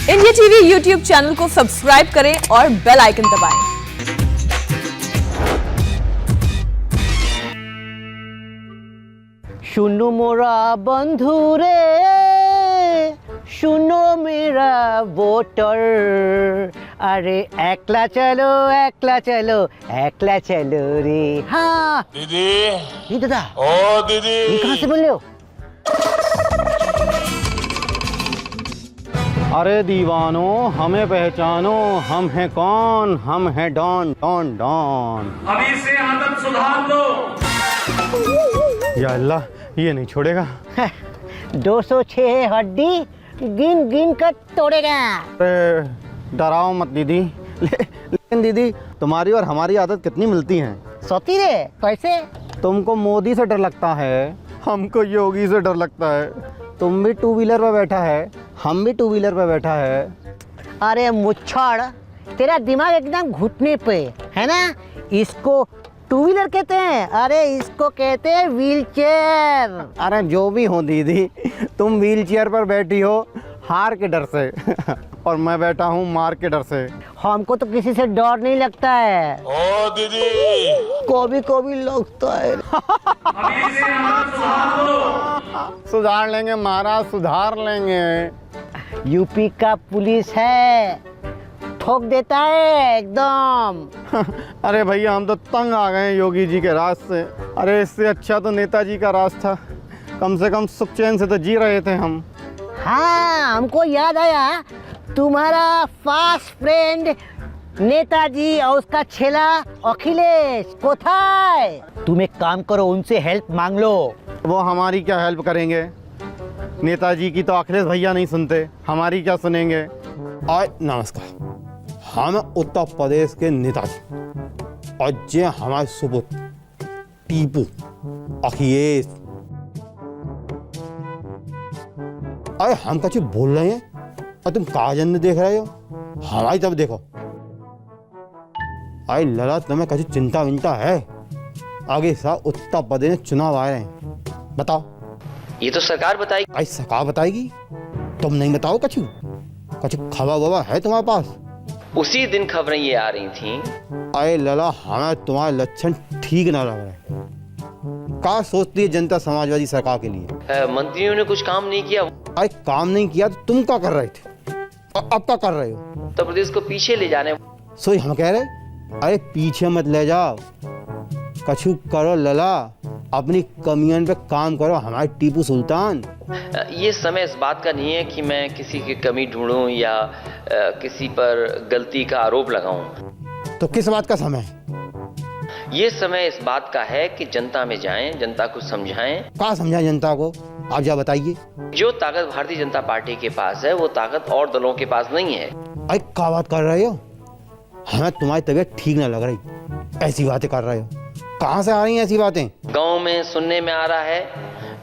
India TV YouTube channel को subscribe करें और बेल आइकन दबाएं। सुनो मोरा बंधु रे, सुनो मेरा वोटर, अरे एकला चलो एकला चलो एकला चलो रे। हाँ दीदी। ये दादा, ओ दीदी, ये कहाँ से बोल रहे हो? अरे दीवानो हमें पहचानो, हम हैं कौन, हम हैं डॉन डॉन डॉन। अभी से आदत सुधार लो। या अल्लाह, ये नहीं छोड़ेगा। 206 हड्डी गिन गिन कर तोड़ेगा। अरे डराओ मत दीदी। लेकिन दीदी, तुम्हारी और हमारी आदत कितनी मिलती हैं। सोती रे कैसे? तुमको मोदी से डर लगता है, हमको योगी से डर लगता है। तुम भी टू व्हीलर पर बैठा है, हम भी टू व्हीलर पर बैठा है। अरे मुच्छड़, तेरा दिमाग एकदम घुटने पे है ना। इसको टू व्हीलर कहते हैं, अरे इसको कहते हैं व्हील चेयर। अरे जो भी हो दीदी, तुम व्हील चेयर पर बैठी हो हार के डर से और मैं बैठा हूँ मार के डर से। हमको तो किसी से डर नहीं लगता है। ओ दीदी, कभी लगता है। अभी से आदत सुधार लो। सुधार लेंगे महाराज, सुधार लेंगे। यूपी का पुलिस है, ठोक देता है एकदम। अरे भैया, हम तो तंग आ गए हैं योगी जी के राज से। अरे इससे अच्छा तो नेताजी का राज था, कम से कम सुख चैन से तो जी रहे थे हम। हाँ, हमको याद आया तुम्हारा फास्ट फ्रेंड नेताजी और उसका छेला अखिलेश कोथाय। तुम एक काम करो, उनसे हेल्प मांग लो। वो हमारी क्या हेल्प करेंगे? नेताजी की तो अखिलेश भैया नहीं सुनते, हमारी क्या सुनेंगे? और नमस्कार, हम उत्तर प्रदेश के नेताजी और जे हमारे सुपुत्र टीपू अखिलेश। अरे हम कछु बोल रहे हैं और तुम काजन में देख रहे हो, हमारी तब देखो। अरे लला, तुम्हें कछु चिंता विंता है? आगे साल उत्तर प्रदेश में चुनाव आ रहे हैं, बताओ। ये तो सरकार बताएगी। अरे सरकार बताएगी, तुम नहीं बताओ। कछु खबर वबर है तुम्हारे पास? उसी दिन खबरें ये आ रही थी। अरे लला, हमें तुम्हारे लक्षण ठीक ना लग रहे। क्या सोचती है जनता समाजवादी सरकार के लिए? मंत्रियों ने कुछ काम नहीं किया। अरे काम नहीं किया तो तुम क्या कर रहे थे और अब क्या कर रहे हो? उत्तर प्रदेश को पीछे ले जाने। सोई हम कह रहे, अरे पीछे मत ले जाओ, कछु करो लला, अपनी कमियन पे काम करो। हमारे टीपू सुल्तान। ये समय इस बात का नहीं है कि मैं किसी की कमी ढूंढूं या किसी पर गलती का आरोप लगाऊं। तो किस बात का समय है? ये समय इस बात का है कि जनता में जाएं, जनता को समझाएं। क्या समझाएं जनता को? आप जा बताइए। जो ताकत भारतीय जनता पार्टी के पास है, वो ताकत और दलों के पास नहीं है। अरे क्या बात कर रहे हो? हमें तुम्हारी तबीयत ठीक ना लग रही, ऐसी बातें कर रहे हो। कहाँ से आ रही हैं ऐसी बातें? गांव में सुनने में आ रहा है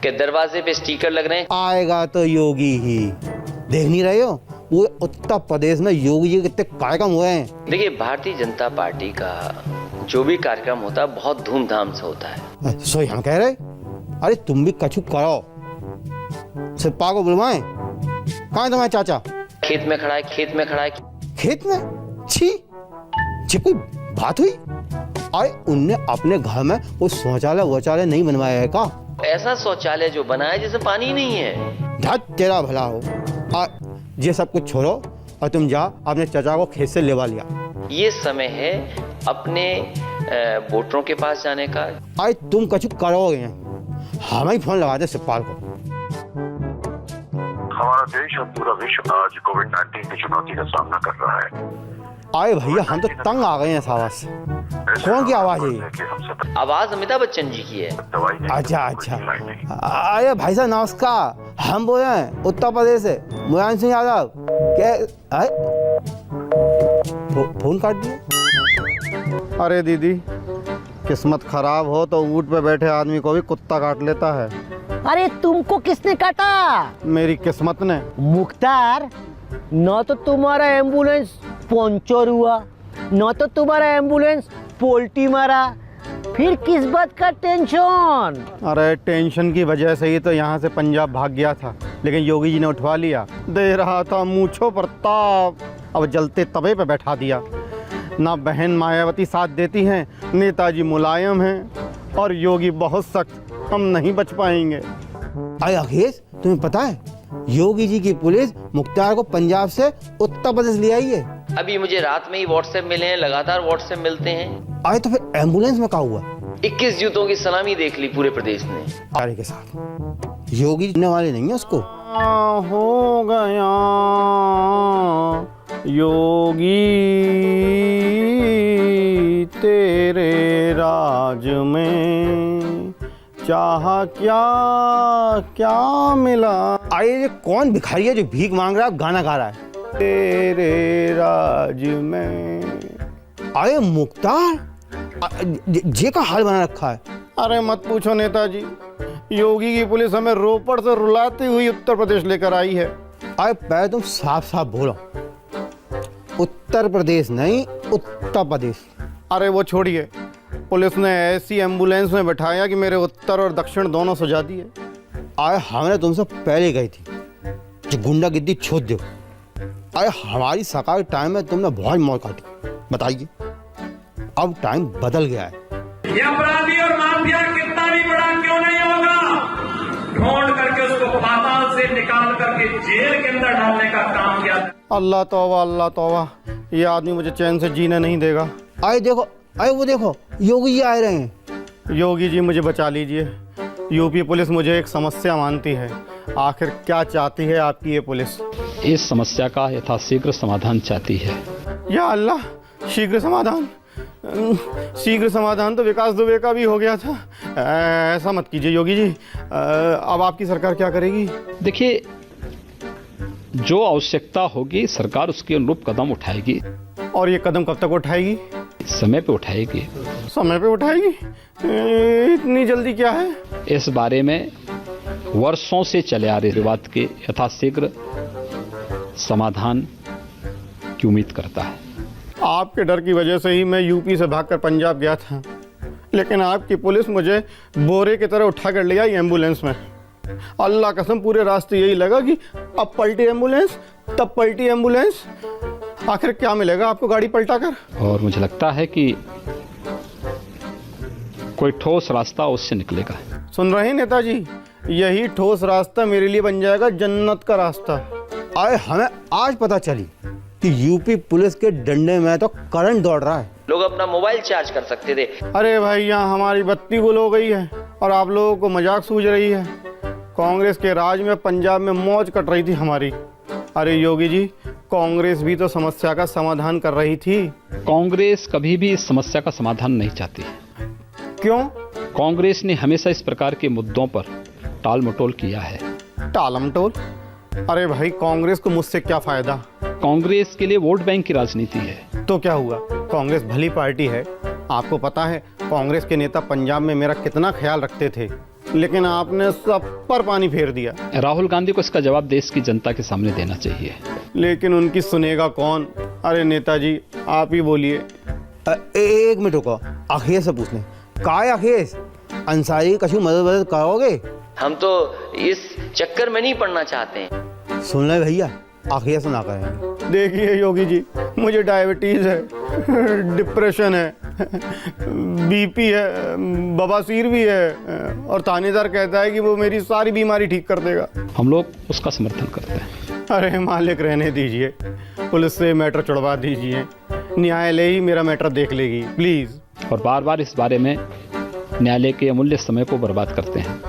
कि दरवाजे पे स्टिकर लग रहे हैं। आएगा तो योगी ही। देख नहीं रहे हो वो उत्तर प्रदेश में योगी जी कितने कार्यक्रम हुए हैं? देखिए, भारतीय जनता पार्टी का जो भी कार्यक्रम होता है बहुत धूमधाम से होता है। सोई हम कह रहे, अरे तुम भी कछु करो। सिप्पा को बुलवाएं। कहाँ है तुम्हारे चाचा? खेत में खड़ा है, खेत में खड़ा है। खेत में? छी, कोई बात हुई? अरे उनने अपने घर में कोई शौचालय वौचालय नहीं बनवाया है का? ऐसा शौचालय जो बना है जिसमें पानी नहीं है। धत तेरा भला हो। ये सब कुछ छोड़ो और तुम जा अपने चाचा को खेत से लेवा लिया। ये समय है अपने वोटरों के पास जाने का। अरे तुम कछु करोगे, हमें ही फोन लगा दे सिप्पाल को। हमारा देश और पूरा विश्व आज कोविड-19 की चुनौती का सामना कर रहा है। अरे भैया, हम तो तंग आ गए हैं इस आवाज से। कौन की आवाज है ये? आवाज अमिताभ बच्चन जी की है। अच्छा। अरे भाई साहब नमस्कार, हम बोल रहे हैं उत्तर प्रदेश से, मुलायम सिंह यादव। क्या फोन काट दिया? अरे दीदी, किस्मत खराब हो तो ऊँट पे बैठे आदमी को भी कुत्ता काट लेता है। अरे तुमको किसने काटा? मेरी किस्मत ने। मुख्तार, न तो तुम्हारा एम्बुलेंस पंचर हुआ, न तो तुम्हारा एम्बुलेंस पोल्टी मारा, फिर किस बात का टेंशन? अरे टेंशन की वजह से ही तो यहाँ से पंजाब भाग गया था। लेकिन योगी जी ने उठवा लिया। दे रहा था मूंछों पर ताप, अब जलते तवे पे बैठा दिया। ना बहन मायावती साथ देती हैं, नेताजी मुलायम हैं और योगी बहुत सख्त, हम नहीं बच पाएंगे। अरे अखिलेश, तुम्हें पता है योगी जी की पुलिस मुख्तार को पंजाब से उत्तर प्रदेश ले आई है। अभी मुझे रात में ही व्हाट्सएप मिले हैं, लगातार व्हाट्सएप मिलते हैं। अरे तो फिर एम्बुलेंस में क्या हुआ? 21 जूतों की सलामी देख ली पूरे प्रदेश ने। अरे के साथ योगी जी ने वाले नहीं है उसको। हो गया योगी तेरे राज में, चाहा क्या क्या मिला। अरे ये कौन भिखारी है जो भीख मांग रहा है, गाना गा रहा है? तेरे राज में। अरे मुख्तार, जे का हाल बना रखा है। अरे मत पूछो नेताजी, योगी की पुलिस हमें रोपड़ से रुलाती हुई उत्तर प्रदेश लेकर आई है। अरे पहले तुम साफ साफ बोलो, उत्तर प्रदेश नहीं उत्तर प्रदेश। अरे वो छोड़िए, पुलिस ने ऐसी एम्बुलेंस में बैठाया कि मेरे उत्तर और दक्षिण दोनों सजा दिए। अरे हमने तुमसे पहले गई थी जो गुंडागिर्दी छोड़ दो। अरे हमारी सरकार टाइम में तुमने बहुत मौत काटी। बताइए, अब टाइम बदल गया है। ये अपराधी और माफिया कितना भी बड़ा क्यों नहीं होगा, ढूंढ करके उसको पाताल से निकाल करके जेल के अंदर डालने का काम किया। अल्लाह तौबा, ये आदमी मुझे चैन से जीने नहीं देगा। अरे देखो, अरे वो देखो, योगी जी आ रहे हैं। योगी जी मुझे बचा लीजिए, यूपी पुलिस मुझे एक समस्या मानती है। आखिर क्या चाहती है आपकी ये पुलिस? इस समस्या का यथाशीघ्र समाधान चाहती है। या अल्लाह, शीघ्र समाधान? शीघ्र समाधान तो विकास दुबे का भी हो गया था। ऐसा मत कीजिए योगी जी। अब आपकी सरकार क्या करेगी? देखिए, जो आवश्यकता होगी सरकार उसके अनुरूप कदम उठाएगी। और ये कदम कब तक उठाएगी? समय पे उठाएगी। समय पे उठाएगी? इतनी जल्दी क्या है? इस बारे में वर्षों से चले आ रहे विवाद के यथाशीघ्र समाधान की उम्मीद करता है। आपके डर की वजह से ही मैं यूपी से भागकर पंजाब गया था, लेकिन आपकी पुलिस मुझे बोरे की तरह उठा कर ले आई एम्बुलेंस में। अल्लाह कसम, पूरे रास्ते यही लगा कि अब पलटी एम्बुलेंस, तब पलटी एम्बुलेंस। आखिर क्या मिलेगा आपको गाड़ी पलटा कर? और मुझे लगता है कि कोई ठोस रास्ता उससे निकलेगा। सुन रहे हैं नेताजी, यही ठोस रास्ता मेरे लिए बन जाएगा जन्नत का रास्ता। अरे हमें आज पता चली कि यूपी पुलिस के डंडे में तो करंट दौड़ रहा है। लोग अपना मोबाइल चार्ज कर सकते थे। अरे भाई, यहाँ हमारी बत्ती गुल हो गई है और आप लोगों को मजाक सूझ रही है। कांग्रेस के राज में पंजाब में मौज कट रही थी हमारी। अरे योगी जी, कांग्रेस भी तो समस्या का समाधान कर रही थी। कांग्रेस कभी भी इस समस्या का समाधान नहीं चाहती। क्यों? कांग्रेस ने हमेशा इस प्रकार के मुद्दों पर टाल मटोल किया है। टालमटोल? अरे भाई, कांग्रेस को मुझसे क्या फायदा? कांग्रेस के लिए वोट बैंक की राजनीति है। तो क्या हुआ, कांग्रेस भली पार्टी है। आपको पता है कांग्रेस के नेता पंजाब में मेरा कितना ख्याल रखते थे, लेकिन आपने सब पर पानी फेर दिया। राहुल गांधी को इसका जवाब देश की जनता के सामने देना चाहिए। लेकिन उनकी सुनेगा कौन? अरे नेताजी, आप ही बोलिए। एक मिनट रुको, अखिलेश से पूछने का है। अखिलेश, अंसारी कछु मदद करोगे? हम तो इस चक्कर में नहीं पड़ना चाहते हैं। सुन ले भैया, अखिलेश ना करें। देखिए योगी जी, मुझे डायबिटीज है, डिप्रेशन है, बीपी है, बवासीर भी है, और थानेदार कहता है कि वो मेरी सारी बीमारी ठीक कर देगा। हम लोग उसका समर्थन करते हैं। अरे मालिक, रहने दीजिए, पुलिस से मैटर छुड़वा दीजिए, न्यायालय ही मेरा मैटर देख लेगी प्लीज। और बार बार इस बारे में न्यायालय के अमूल्य समय को बर्बाद करते हैं।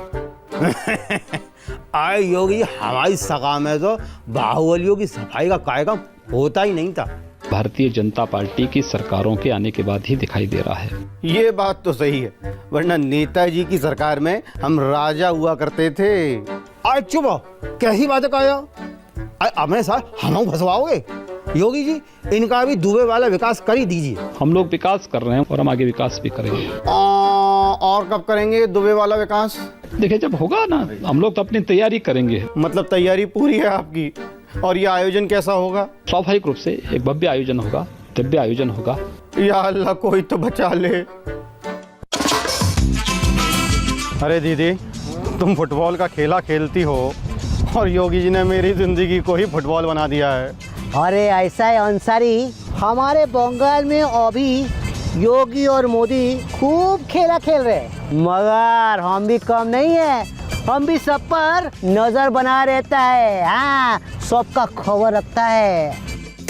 आए योगी, हमारी सभा में तो बाहुबलियों की सफाई का कार्यक्रम होता ही नहीं था। भारतीय जनता पार्टी की सरकारों के आने के बाद ही दिखाई दे रहा है। ये बात तो सही है, वरना नेताजी की सरकार में हम राजा हुआ करते थे। आज चुप हो, कैसी बातें कर रहे हो? अपने साथ हम फंसवाओगे? योगी जी, इनका भी दुबे वाला विकास कर ही दीजिए। हम लोग विकास कर रहे हैं और हम आगे विकास भी करेंगे। और कब करेंगे दुबे वाला विकास? देखिए, जब होगा ना, हम लोग तो अपनी तैयारी करेंगे। मतलब तैयारी पूरी है आपकी? और ये आयोजन कैसा होगा? स्वाभाविक रूप से एक भव्य आयोजन होगा, दिव्य आयोजन होगा। या अल्लाह, कोई तो बचा ले। अरे दीदी, तुम फुटबॉल का खेला खेलती हो और योगी जी ने मेरी जिंदगी को ही फुटबॉल बना दिया है। अरे ऐसा है अंसारी, हमारे बंगाल में अभी योगी और मोदी खूब खेला खेल रहे, मगर हम भी कम नहीं है, हम भी सब पर नजर बना रहता है। हाँ, सबका खबर रखता है।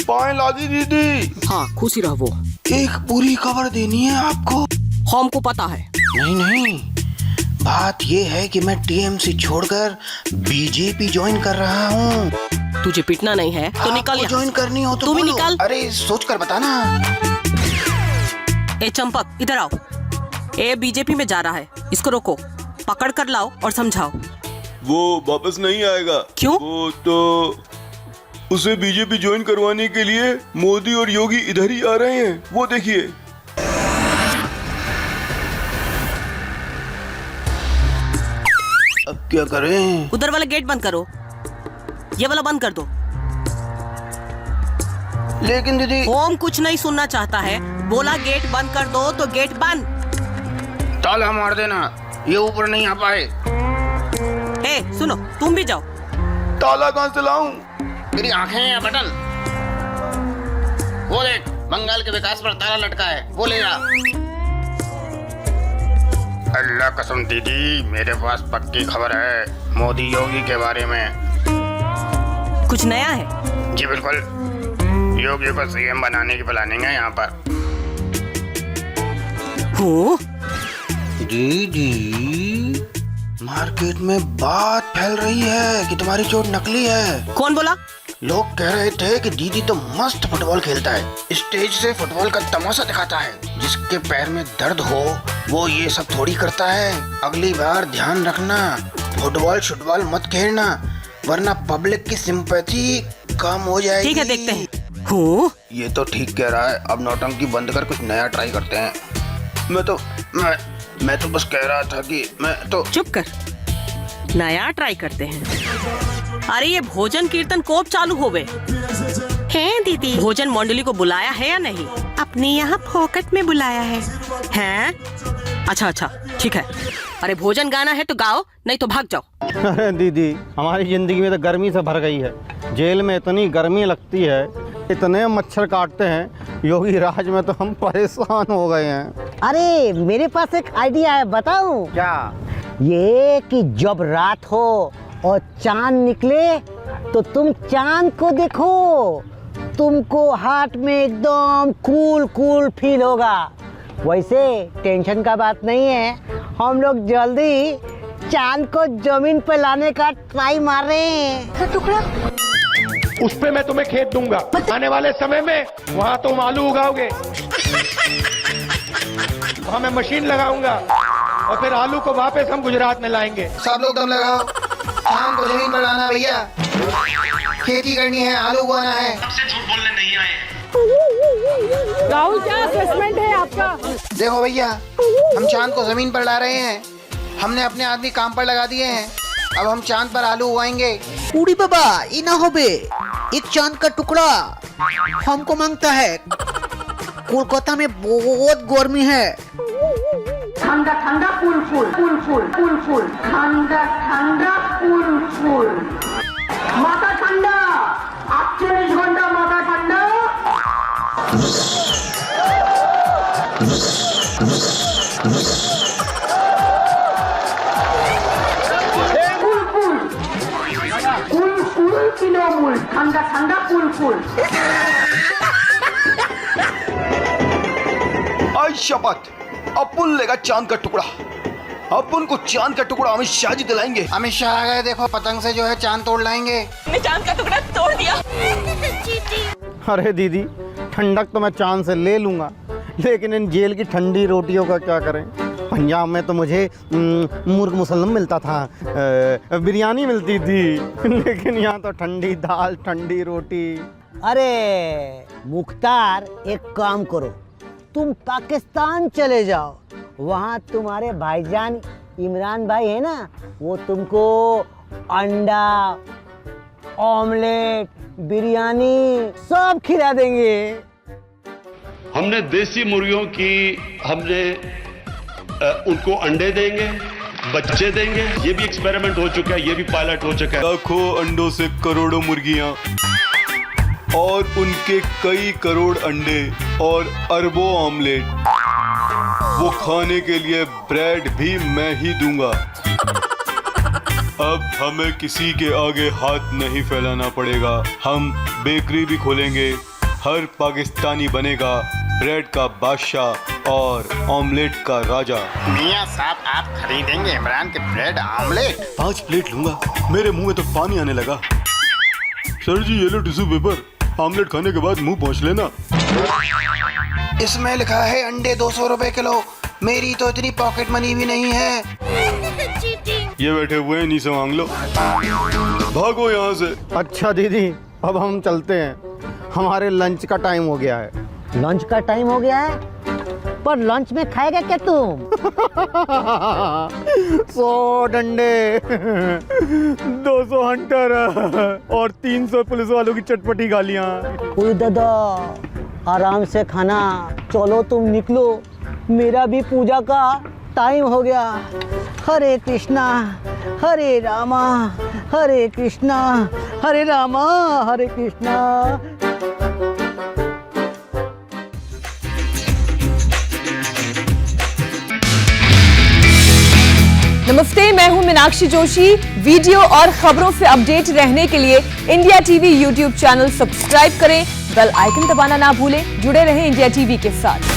पाए लागी दीदी, हाँ खुशी रहो। एक पूरी खबर देनी है आपको। हमको पता है। नहीं, बात ये है कि मैं टीएमसी छोड़कर बीजेपी ज्वाइन कर रहा हूँ। तुझे पिटना नहीं है तो निकल यहाँ। ज्वाइन करनी हो तो तू भी बोलो। निकल। अरे सोच कर बताना। ए चंपक इधर आओ। ए बीजेपी में जा रहा है, इसको रोको, पकड़ कर लाओ और समझाओ। वो वापस नहीं आएगा। क्यों? वो तो उसे बीजेपी ज्वाइन करवाने के लिए मोदी और योगी इधर ही आ रहे हैं, वो देखिए। अब क्या करें? उधर वाला गेट बंद करो, ये वाला बंद कर दो। लेकिन दीदी, ओम कुछ नहीं सुनना चाहता है, बोला गेट बंद कर दो तो गेट बंद। ताला मार देना, ये ऊपर नहीं आ पाए। ए सुनो, तुम भी जाओ। ताला कहाँ से लाऊं? मेरी आंखें या बटन? वो देख, बंगाल के विकास पर ताला लटका है, वो ले जा। अल्लाह कसम दीदी, मेरे पास पक्की खबर है मोदी योगी के बारे में। कुछ नया है? जी बिल्कुल, योगी को सीएम बनाने की प्लानिंग है यहाँ पर। हूँ? दीदी, मार्केट में बात फैल रही है कि तुम्हारी चोट नकली है। कौन बोला? लोग कह रहे थे कि दीदी तो मस्त फुटबॉल खेलता है, स्टेज से फुटबॉल का तमाशा दिखाता है। जिसके पैर में दर्द हो वो ये सब थोड़ी करता है। अगली बार ध्यान रखना, फुटबॉल मत खेलना, वरना पब्लिक की सिंपैथी कम हो जाएगी। ठीक है, देखते हैं। हूँ? ये तो ठीक कह रहा है, अब नौटंकी बंद कर कुछ नया ट्राई करते हैं। मैं तो बस कह रहा था कि मैं तो। चुप कर, नया ट्राई करते हैं। अरे ये भोजन कीर्तन कब चालू हो गए हैं दीदी? भोजन मंडली को बुलाया है या नहीं? अपने यहाँ फोकट में बुलाया है। हैं? अच्छा ठीक है। अरे भोजन गाना है तो गाओ, नहीं तो भाग जाओ। अरे दीदी, हमारी जिंदगी में तो गर्मी से भर गई है। जेल में इतनी गर्मी लगती है, इतने मच्छर काटते हैं, योगी राज में तो हम परेशान हो गए हैं। अरे मेरे पास एक आइडिया है, बताऊं? क्या? ये कि जब रात हो और चांद निकले तो तुम चांद को देखो, तुमको हार्ट में एकदम कूल फील होगा। वैसे टेंशन का बात नहीं है, हम लोग जल्दी चांद को जमीन पे लाने का ट्राई मार रहे हैं। टुकड़ा उस पे मैं तुम्हें खेत दूंगा, आने वाले समय में वहाँ तुम आलू उगाओगे, वहाँ मैं मशीन लगाऊंगा और फिर आलू को वापस हम गुजरात में लाएंगे। सब लोग दम लगाओ, चांद को जमीन पर लाना भैया, खेती करनी है, आलू उगाना है। हमसे झूठ बोलने नहीं आए। राहुल, क्या असेसमेंट है आपका? देखो भैया, हम चांद को जमीन पर ला रहे हैं, हमने अपने आदमी काम पर लगा दिए हैं, अब हम चांद पर आलू उगाएंगे। उड़ी बाबा, ये ना हो बे, एक चांद का टुकड़ा हमको मांगता है। कोलकाता में बहुत गर्मी है। ठंडा ठंडा फूल ठंडा ठंडा फूल माथा ठंडा, 48 घंटा माथा ठंडा। फूल किलो मूल, ठंडा ठंडा फूल। आई शपथ, अपन लेगा चांद का टुकड़ा, अपन को चांद का टुकड़ा अमित शाह जी दिलाएंगे। अमित शाह आ गए, देखो पतंग से जो है चांद तोड़ लाएंगे। ने चांद का टुकड़ा तोड़ दिया। अरे दीदी, ठंडक तो मैं चांद से ले लूंगा, लेकिन इन जेल की ठंडी रोटियों का क्या करें? पंजाब में तो मुझे मुर्ग मुसल्लम मिलता था, बिरयानी मिलती थी, लेकिन यहाँ तो ठंडी दाल, ठंडी रोटी। अरे मुख्तार, एक काम करो, तुम पाकिस्तान चले जाओ, वहाँ तुम्हारे भाईजान इमरान भाई है ना, वो तुमको अंडा, ऑमलेट, बिरयानी सब खिला देंगे। हमने देसी मुर्गियों की, हमने उनको अंडे देंगे, बच्चे देंगे। ये भी एक्सपेरिमेंट हो चुका है, ये भी पायलट हो चुका है। लाखों अंडों से करोड़ों मुर्गियां और उनके कई करोड़ अंडे और अरबों ऑमलेट, वो खाने के लिए ब्रेड भी मैं ही दूंगा। अब हमें किसी के आगे हाथ नहीं फैलाना पड़ेगा। हम बेकरी भी खोलेंगे, हर पाकिस्तानी बनेगा ब्रेड का बादशाह और ऑमलेट का राजा। मियाँ साहब, आप खरीदेंगे इमरान के ब्रेड ऑमलेट? 5 प्लेट लूंगा। मेरे मुंह में तो पानी आने लगा। सर जी ये लो टिश्यू पेपर, ऑमलेट खाने के बाद मुंह पोंछ लेना। इसमें लिखा है अंडे 200 रुपए किलो। मेरी तो इतनी पॉकेट मनी भी नहीं है। ये बैठे हुए हैं, नी से मांग लो। भागो यहाँ से। अच्छा दीदी, अब हम चलते हैं, हमारे लंच का टाइम हो गया है। लंच का टाइम हो गया है, पर लंच में खाएगा क्या तुम? 100 डंडे, 200 हंटर और 300 पुलिस वालों की चटपटी गालियां। ओए दादा, आराम से खाना। चलो तुम निकलो, मेरा भी पूजा का टाइम हो गया। हरे कृष्णा हरे रामा, हरे कृष्णा हरे रामा, हरे कृष्णा। नमस्ते, मैं हूं मीनाक्षी जोशी। वीडियो और खबरों से अपडेट रहने के लिए India TV YouTube channel subscribe करें, बेल आइकन दबाना ना भूलें। जुड़े रहें इंडिया टीवी के साथ।